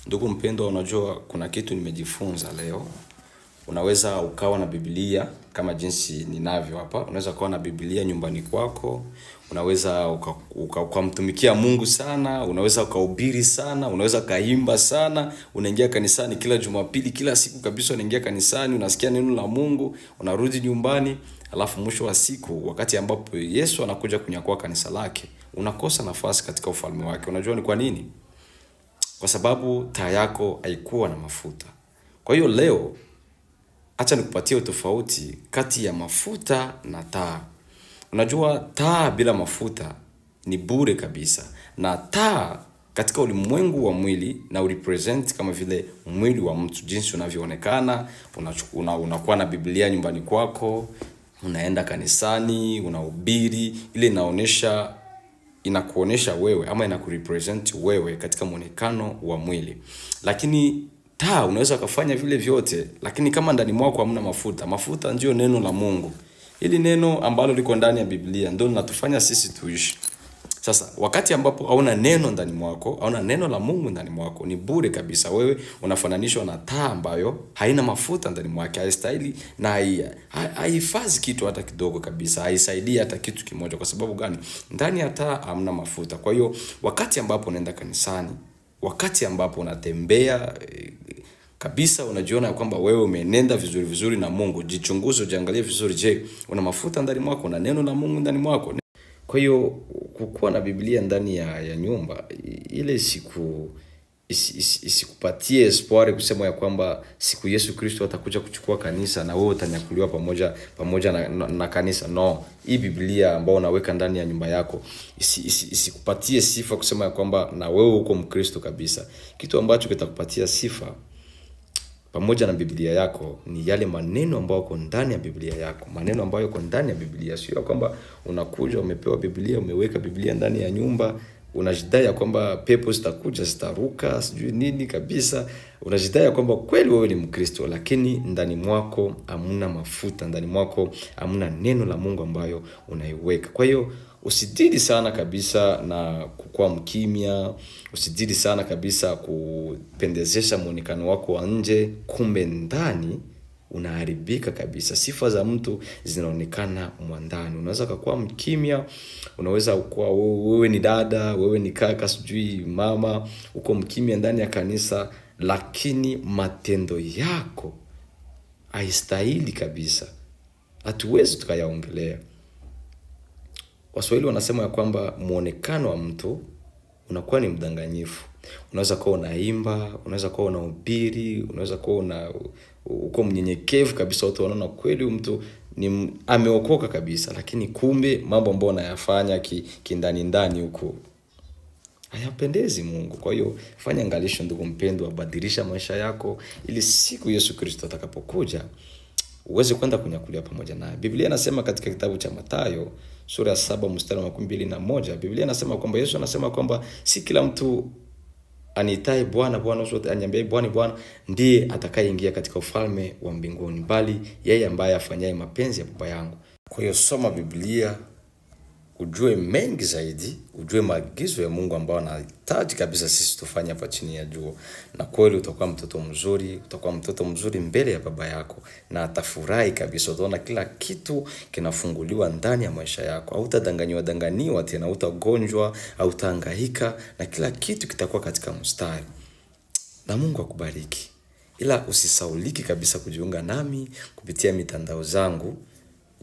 Ndugu mpendwa, unajua kuna kitu nimejifunza leo. Unaweza ukawa na Biblia kama jinsi ninavyo hapa. Unaweza kuwa na Biblia nyumbani kwako. Unaweza ukamtumikia Mungu sana, unaweza ukahubiri sana, unaweza kaimba sana, unaingia kanisani kila Jumapili, kila siku kabisa unaingia kanisani, unasikia neno la Mungu, unarudi nyumbani, alafu mwisho wa siku wakati ambapo Yesu anakuja kunyakua kanisa lake, unakosa nafasi katika ufalme wake. Unajua ni kwa nini? Kwa sababu taa yako haikuwa na mafuta. Kwa hiyo leo acha nikupatie utofauti kati ya mafuta na taa. Unajua taa bila mafuta ni bure kabisa. Na taa katika ulimwengu wa mwili na urepresent kama vile mwili wa mtu, jinsi unavyoonekana. Unakuwa na Biblia nyumbani kwako, unaenda kanisani, unahubiri, ile inakuonesha wewe ama inakurepresent wewe katika muonekano wa mwili. Lakini taa unaweza kufanya vile vyote, lakini kama ndani mwako hamna mafuta. Mafuta ndio neno la Mungu. Hili neno ambalo liko ndani ya Biblia ndio linatufanya sisi tuishi. Sasa wakati ambapo hauna neno ndani mwako, hauna neno la Mungu ndani mwako, ni bure kabisa. Wewe unafananishwa na taa ambayo haina mafuta ndani mwake, haistahili na haihifadhi kitu hata kidogo kabisa, haisaidii hata kitu kimoja. Kwa sababu gani? Ndani ya taa hamna mafuta. Kwa hiyo wakati ambapo unaenda kanisani, wakati ambapo unatembea kabisa, unajiona kwamba wewe umenenda vizuri na Mungu, jichunguze, ujiangalie vizuri. Je, una mafuta ndani mwako? Una neno la Mungu ndani mwako? Kwa hiyo kukuwa na Biblia ndani ya nyumba ile isikupatie espoir kusema ya kwamba siku Yesu Kristo atakuja kuchukua kanisa na wewe utanyakuliwa pamoja na kanisa. No, hii Biblia ambayo unaweka ndani ya nyumba yako isikupatie sifa kusema ya kwamba na wewe uko Mkristo kabisa. Kitu ambacho kitakupatia sifa pamoja na Biblia yako ni yale maneno ambayo yako ndani ya Biblia yako. Maneno ambayo yako ndani ya Biblia, sio kwamba unakuja umepewa Biblia, umeweka Biblia ndani ya nyumba, unajidai kwamba pepo zitakuja zitaruka sijui nini kabisa. Unajidai kwamba kweli wewe ni Mkristo, lakini ndani mwako hamna mafuta, ndani mwako hamna neno la Mungu ambayo unaiweka. Kwa hiyo usidili sana kabisa na kukua mkimya, usidili sana kabisa kupendezesha muonekano wako wa nje, kumbe ndani unaharibika kabisa. Sifa za mtu zinaonekana mwandani. Unaweza kuwa mkimya, unaweza kuwa wewe ni dada, wewe ni kaka, sijui mama, uko mkimya ndani ya kanisa, lakini matendo yako haistahili kabisa. Hatuwezi tukayaongelea. Waswahili wanasema ya kwamba muonekano wa mtu unakuwa ni mdanganyifu. Unaweza kuwa unaimba, unaweza kuwa unahubiri, unaweza kuwa uko mnyenyekevu kabisa, watu wanaona kweli mtu ni ameokoka kabisa, lakini kumbe mambo ambayo anayafanya kindani huko hayapendezi Mungu. Kwa hiyo fanya angalisho ndugu mpendwa, badilisha maisha yako ili siku Yesu Kristo atakapokuja uweze kwenda kunyakulia pamoja naye. Biblia inasema katika kitabu cha Mathayo sura ya 7 mstari wa 21, Biblia inasema kwamba Yesu anasema kwamba si kila mtu aniitaye Bwana Bwana, wote aniambie Bwana Bwana, ndiye atakayeingia katika ufalme wa mbinguni, bali yeye ambaye afanyaye mapenzi ya Baba yangu. Kwa hiyo soma Biblia, ujue mengi zaidi, ujue maagizo ya Mungu ambao anahitaji kabisa sisi tufanye hapa chini ya jua. Na kweli utakuwa mtoto mzuri, utakuwa mtoto mzuri mbele ya Baba yako, na atafurahi kabisa. Utaona kila kitu kinafunguliwa ndani ya maisha yako. Hautadanganywa tena, hautagonjwa, hautahangaika, na kila kitu kitakuwa katika mstari. Na Mungu akubariki. Ila usisauliki kabisa kujiunga nami kupitia mitandao zangu.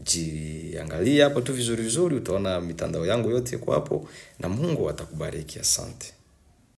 Jiangalia hapo tu vizuri, utaona mitandao yangu yote iko hapo, na Mungu atakubariki. Asante.